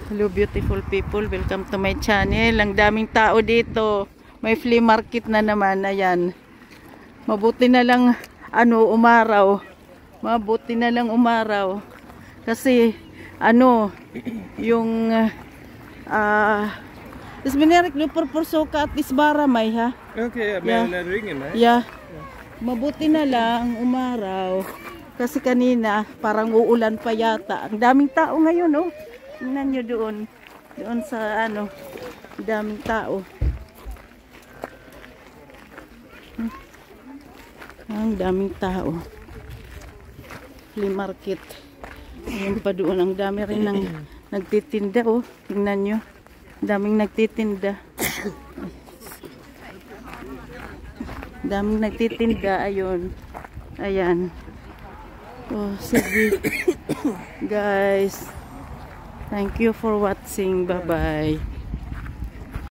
Hello beautiful people, welcome to my channel. Ang daming tao dito. May flea market na naman. Ayan. Mabuti na lang umaraw. Mabuti na lang umaraw. Kasi yung isbinarik no purpursoka at isbara may ha. Okay, yeah. Ringen, eh? Yeah. Mabuti na lang umaraw. Kasi kanina parang uulan pa yata. Ang daming tao ngayon oh. Tingnan nyo doon. Doon sa daming tao. Ang daming tao. Flea market. Ayun pa doon. Ang dami rin ng nagtitinda oh. Tingnan nyo. Daming nagtitinda. Daming nagtitinda. Ayun. Ayan. Oh, sige. Guys. Thank you for watching. Bye-bye.